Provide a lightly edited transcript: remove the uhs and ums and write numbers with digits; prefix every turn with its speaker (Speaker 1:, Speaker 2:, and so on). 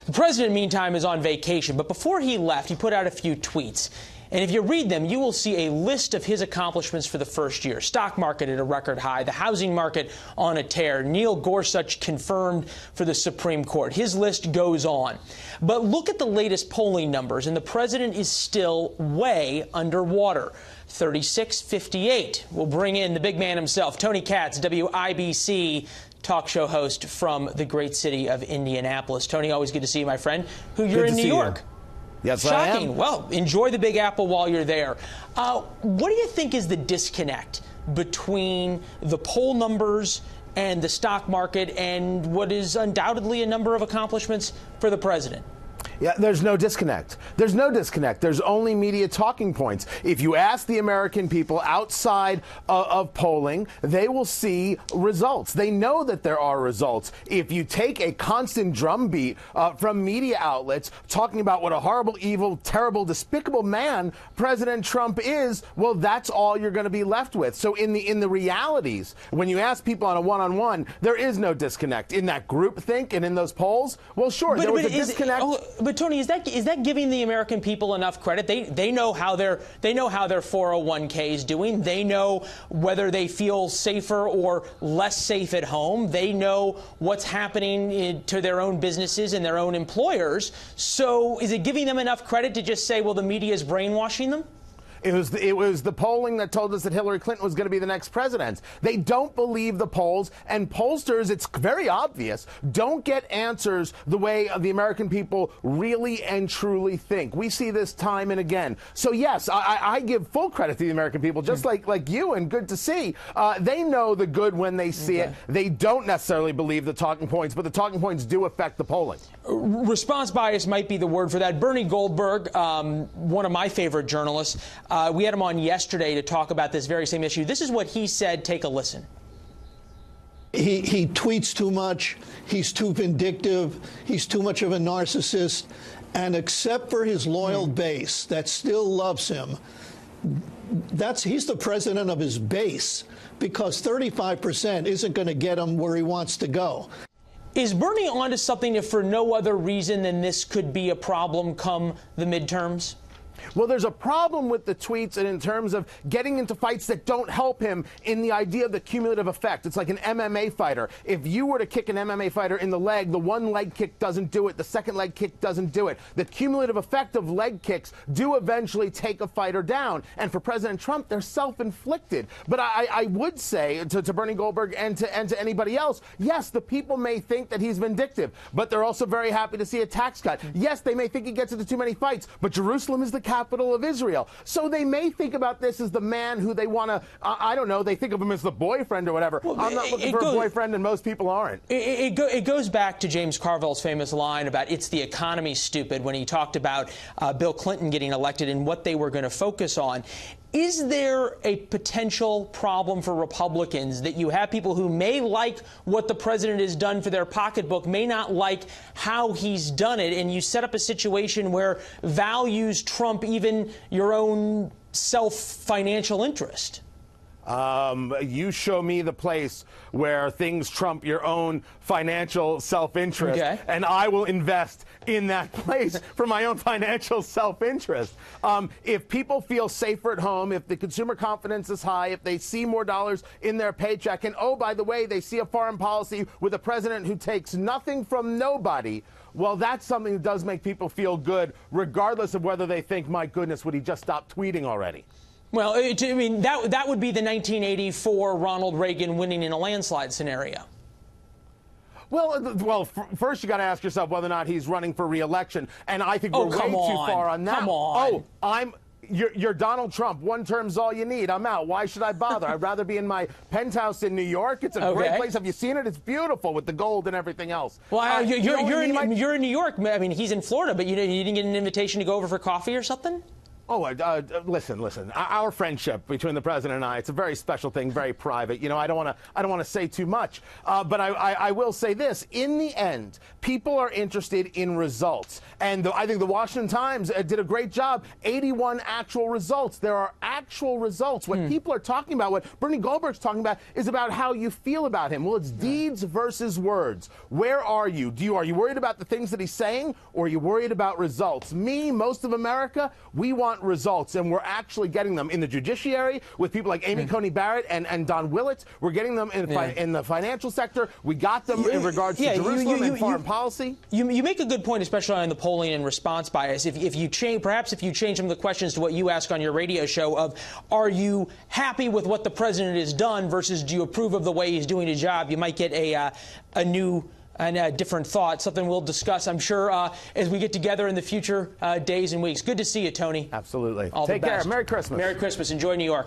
Speaker 1: The president, meantime, is on vacation, but before he left, he put out a few tweets. And if you read them, you will see a list of his accomplishments for the first year. Stock market at a record high, the housing market on a tear, Neil Gorsuch confirmed for the Supreme Court. His list goes on. But look at the latest polling numbers, and the president is still way underwater. 36-58. We'll bring in the big man himself, Tony Katz, WIBC talk show host from the great city of Indianapolis. Tony, always good to see you, my friend. You're in New York.
Speaker 2: Yes,
Speaker 1: shocking.
Speaker 2: I am.
Speaker 1: Well, enjoy the Big Apple while you're there. What do you think is the disconnect between the poll numbers and the stock market and what is undoubtedly a number of accomplishments for the president?
Speaker 2: Yeah, there's no disconnect. There's no disconnect. There's only media talking points. If you ask the American people outside of polling, they will see results. They know that there are results. If you take a constant drumbeat from media outlets talking about what a horrible, evil, terrible, despicable man President Trump is, well, that's all you're going to be left with. So in the realities, when you ask people on a one-on-one, there is no disconnect. In that groupthink and in those polls, well, sure, there was a disconnect.
Speaker 1: But Tony, is that giving the American people enough credit? They know how their 401k is doing. They know whether they feel safer or less safe at home. They know what's happening to their own businesses and their own employers. So is it giving them enough credit to just say, well, the media is brainwashing them?
Speaker 2: It was the polling that told us that Hillary Clinton was going to be the next president. They don't believe the polls, and pollsters, it's very obvious, don't get answers the way the American people really and truly think. We see this time and again. So, yes, I give full credit to the American people, just like you, and good to see. They know the good when they see it. They don't necessarily believe the talking points, but the talking points do affect the polling.
Speaker 1: Response bias might be the word for that. Bernie Goldberg, one of my favorite journalists, we had him on yesterday to talk about this very same issue. This is what he said. Take a listen.
Speaker 3: He tweets too much. He's too vindictive. He's too much of a narcissist. And except for his loyal base that still loves him, he's the president of his base, because 35% isn't going to get him where he wants to go.
Speaker 1: Is Bernie onto something if for no other reason than this could be a problem come the midterms?
Speaker 2: Well, there's a problem with the tweets and in terms of getting into fights that don't help him in the idea of the cumulative effect. It's like an MMA fighter. If you were to kick an MMA fighter in the leg, the one leg kick doesn't do it. The second leg kick doesn't do it. The cumulative effect of leg kicks do eventually take a fighter down. And for President Trump, they're self-inflicted. But I would say to Bernie Goldberg and to anybody else, yes, the people may think that he's vindictive, but they're also very happy to see a tax cut. Yes, they may think he gets into too many fights, but Jerusalem is the capital of Israel. So they may think about this as the man who they want to, I don't know, they think of him as the boyfriend or whatever. Well, I'm not looking for a boyfriend, and most people aren't.
Speaker 1: It goes back to James Carville's famous line about it's the economy, stupid, when he talked about Bill Clinton getting elected and what they were going to focus on. Is there a potential problem for Republicans that you have people who may like what the president has done for their pocketbook, may not like how he's done it, and you set up a situation where values trump even your own self-financial interest?
Speaker 2: You show me the place where things trump your own financial self-interest, and I will invest in that place for my own financial self-interest. If people feel safer at home, if the consumer confidence is high, if they see more dollars in their paycheck, and oh, by the way, they see a foreign policy with a president who takes nothing from nobody, well, that's something that does make people feel good, regardless of whether they think, my goodness, would he just stop tweeting already?
Speaker 1: Well, I mean, that would be the 1984 Ronald Reagan winning in a landslide scenario.
Speaker 2: Well, first you got to ask yourself whether or not he's running for re-election, and I think we're way too far on that.
Speaker 1: Come on.
Speaker 2: Oh, you're Donald Trump. One term's all you need. I'm out. Why should I bother? I'd rather be in my penthouse in New York. It's a great place. Have you seen it? It's beautiful with the gold and everything else.
Speaker 1: Well, you're in New York. I mean, he's in Florida, but you didn't get an invitation to go over for coffee or something?
Speaker 2: Oh, listen. Our friendship between the president and I, it's a very special thing, very private. You know, I don't want to say too much, but I will say this. In the end, people are interested in results. And I think the Washington Times did a great job. 81 actual results. There are actual results. What people are talking about, what Bernie Goldberg's talking about, is about how you feel about him. Well, it's deeds versus words. Where are you? Are you worried about the things that he's saying, or are you worried about results? Me, most of America, we want results, and we're actually getting them in the judiciary with people like Amy Coney Barrett and Don Willett. We're getting them in the financial sector. We got them in regards to Jerusalem and foreign policy.
Speaker 1: You make a good point, especially on the polling and response bias. If you change some of the questions to what you ask on your radio show of, are you happy with what the president has done versus do you approve of the way he's doing his job, you might get a new and different thought, something we'll discuss, I'm sure, as we get together in the future days and weeks. Good to see you, Tony.
Speaker 2: Absolutely.
Speaker 1: All
Speaker 2: Take
Speaker 1: the best.
Speaker 2: care. Merry Christmas.
Speaker 1: Merry Christmas. Enjoy New York.